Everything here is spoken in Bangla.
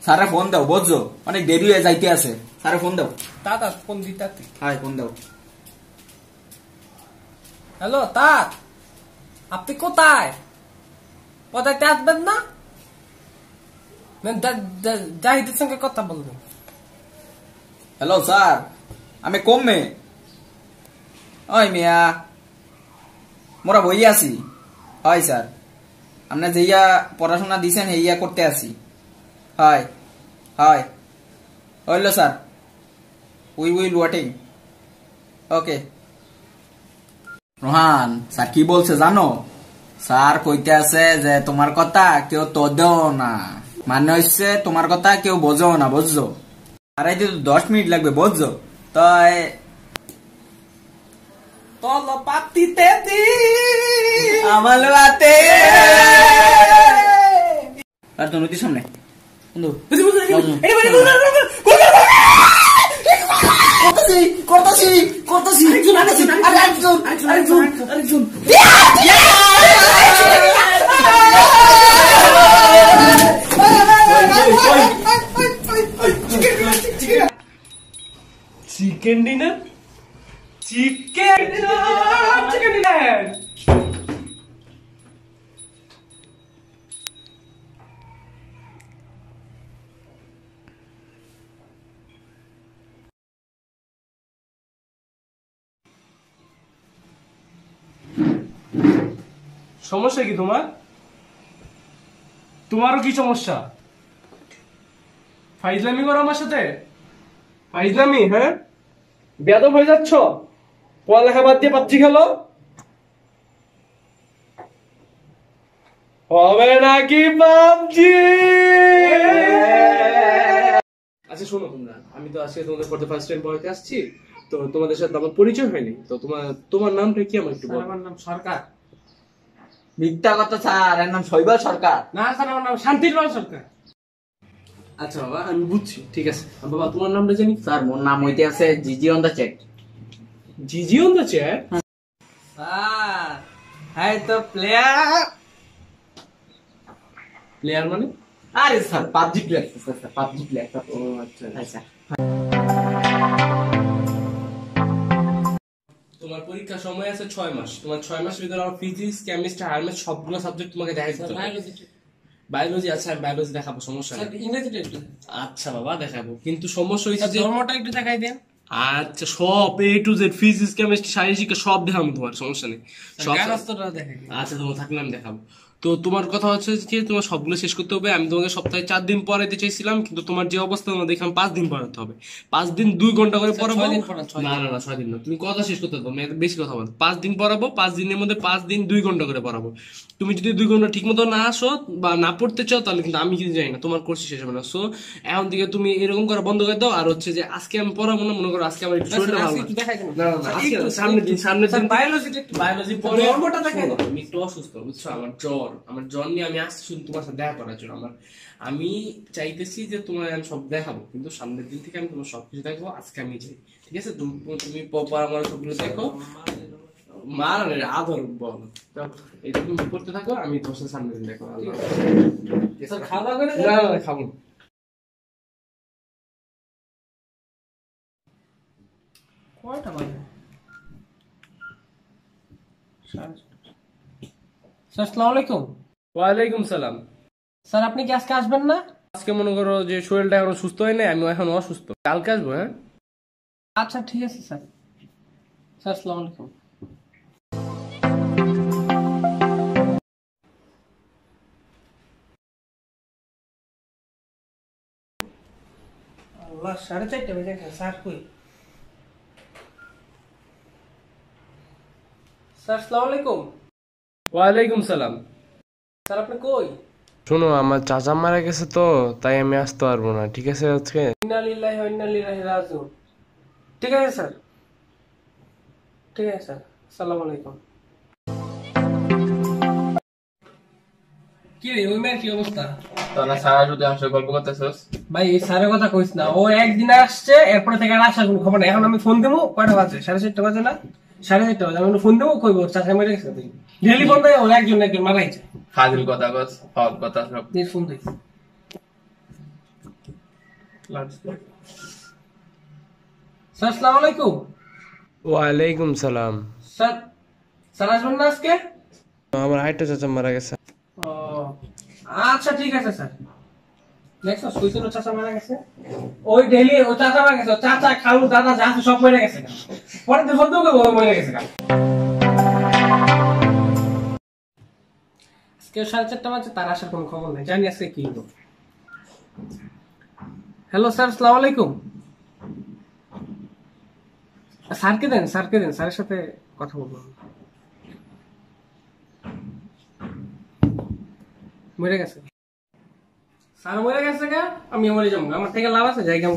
স্যারে ফোন দাও বুঝছো, অনেক দেরি হয়ে যাইতে আছে। স্যারে ফোন দাও। তাতা ফোন দিতা। হ্যাঁ ফোন দাও। হ্যালো তাত, আপনি কোথায়? পদাতে আসবেন না? জাহিদের সঙ্গে কথা বলবেন। হ্যালো স্যার, আমি কমে ওই মিয়া মোরা বই আছি। হয় স্যার, আপনি যেইয়া পড়াশোনা দিছেন হেইয়া করতে আছি। হয় হয় হইল sir, we will waiting. Okay. Rohan sir কি বলছে জানো? স্যার কইতে আছে যে তোমার কথা কেউ তোদেও না, মানে হচ্ছে তোমার কথা কেউ বোঝো না, বুঝছো? আর এই 10 মিনিট লাগবে বুঝছো? তাই তলপাতিতে দি আমার রাতে আর তো নদীর সামনে বন্ধু করতেছি করতেছি আরেকজন চিকেন ডিনার, চিকেন ডিনার। সমস্যা কি তোমার? তোমারও কি সমস্যা? ফাইজলামি করো আমার সাথে? ফাইজলামি? হ্যাঁ, বেয়াদব হয়ে যাচ্ছ। পড়ালেখা বাদ দিয়ে পাবজি খেলো হবে নাকি? পাবজি। আচ্ছা শোনো, তোমরা, আমি তো আজকে তোমাদের পড়তে ফার্স্ট টাইম পড়াতে আসছি, তো তোমাদের সাথে আমার পরিচয় হয়নি। তো তোমার নামটা কি আমার একটু বলো। আমার নাম সরকার। মিথ্যা কথা স্যার, এর নাম শৈবাল সরকার। না স্যার, আমার নাম শান্তিলাল সরকার। আচ্ছা বাবা, আমি বুঝছি, ঠিক আছে। বাবা তোমার নামটা জানি? স্যার মোর নাম হইতে আছে GG on the check. GG on the check? Sir হ্যাঁ তো প্লেয়ার। প্লেয়ার মানে? আরে sir PUBG player, sir PUBG player. ও আচ্ছা আচ্ছা। তোমার পরীক্ষা সময় আছে 6 মাস। তোমার 6 মাসের ভিতরে আমার ফিজিক্স, কেমিস্ট্রি, হায়ার ম্যাথ সবগুলো সাবজেক্ট তোমাকে দেখাই দিতে হবে। বায়োলজি? আচ্ছা বায়োলজি দেখাবো, সমস্যা নেই। ইংরেজিটা একটু? আচ্ছা বাবা দেখাবো, কিন্তু সমস্যা হইছে যে ধর্মটা একটু দেখাই দেন। আচ্ছা সব A to Z, physics, chemistry, শারীরিক শিক্ষা সব দেখাবো তোমার, সমস্যা নেই। সব গানস্তরটা দেখাই। আচ্ছা তোমার থাকলে আমি দেখাবো। তো তোমার কথা হচ্ছে যে তোমার সবগুলো শেষ করতে হবে। আমি তোমাকে সপ্তাহে 4 দিন পড়াইতে চাইছিলাম, কিন্তু তোমার যে অবস্থা তোমার দেখলাম 5 দিন পড়াতে হবে। 5 দিন 2 ঘন্টা করে পড়াবো। না না না 6 দিন না, তুমি কথা শেষ করতে হবে, বেশি কথা বল। 5 দিন পড়াবো, 5 দিনের মধ্যে 5 দিন 2 ঘন্টা করে পড়াবো। তুমি যদি 2 ঘন্টা ঠিক মতো না আসো বা না পড়তে চাও, তাহলে কিন্তু আমি কিন্তু জানি না তোমার কোর্স শেষ হবে না। সো এখন থেকে তুমি এরকম করা বন্ধ করে দাও। আর হচ্ছে যে আজকে আমি পড়াবো না, মনে করো আজকে আমার একটু শরীরটা ভালো না। না না আজকে সামনের দিন বায়োলজি পড়ে ধর্মটা দেখাই দাও। আমি একটু অসুস্থ, বুঝছো? আমার জ্বর নিয়ে আমি আসছি শুধু তোমার সাথে দেখা করার জন্য। আমি চাইতেছি যে তোমার আমি সব দেখাবো, কিন্তু সামনের দিন থেকে আমি তোমার সবকিছু দেখবো। আজকে আমি যাই, ঠিক আছে? তুমি আমার সবগুলো দেখো। মার আদর বল, এটা তুমি করতে থাকো, আমি তোমার সাথে সামনের দিন দেখো। খাওয়া দাওয়া করে? না না খাবো। কয়টা বাজে? স্যার আসসালামু আলাইকুম। ওয়ালাইকুম সালাম। স্যার আপনি কি আজকে আসবেন না? আজকে মনে করো যে শরীরটা এখনো সুস্থ হয় না, আমি এখন অসুস্থ। কালকে আসবো। হ্যাঁ আচ্ছা ঠিক আছে স্যার। স্যার আসসালামু আলাইকুম। আল্লাহ 4:30 বেজে গেছে, স্যার কই? স্যার আসসালামু আলাইকুম। ওয়ালাইকুম সালাম। স্যার আপনি কই? শোনো, আমার চাচা মারা গেছে তো, তাই আমি আসতে পারবো না, ঠিক আছে? আজকে ইন্না লিল্লাহি ওয়া ইন্না ইলাইহি রাজিউন। ঠিক আছে স্যার, ঠিক আছে স্যার। আসসালামু আলাইকুম। কি রে ওই মেয়ের কি অবস্থা? তাহলে সারা যদি আসলে গল্প করতেছস ভাই এই স্যারের কথা কইস না, ও একদিন আসছে, এরপরে থেকে আর আসার কোনো খবর নেই। এখন আমি ফোন দেবো, কয়টা বাজে? 4:30 বাজে না? 4:30 বাজে। আমি ফোন দেবো, কইবো চাচা মেরে গেছে। ডেলি ফোন দেয়, ওর একজন মারাইছে। ফাজিল কথা কস, ফাউল কথা সব। ফোন দেই। স্যার আসসালামু আলাইকুম। ওয়ালাইকুম সালাম। স্যার স্যার আসবেন না আজকে? আমার আরেকটা চাচা মারা গেছে। ও আচ্ছা ঠিক আছে স্যার। দেখছো সুইসের চাচা মারা গেছে, ওই ডেলি ও চাচা মারা গেছে, চাচা খালু দাদা যা আছে সব মরে গেছে। পরে তো ফোন দেবো মরে গেছে। আজকে 4:30 বাজে, তার আসার কোনো খবর নেই, জানি আজকে কি হলো। হ্যালো স্যার আসসালামু আলাইকুম। স্যারকে দেন স্যারের সাথে কথা বলবো। মরে গেছে স্যার, মরে গেছে গা, আমি মরে যাবো, আমার থেকে লাভ আছে, জায়গা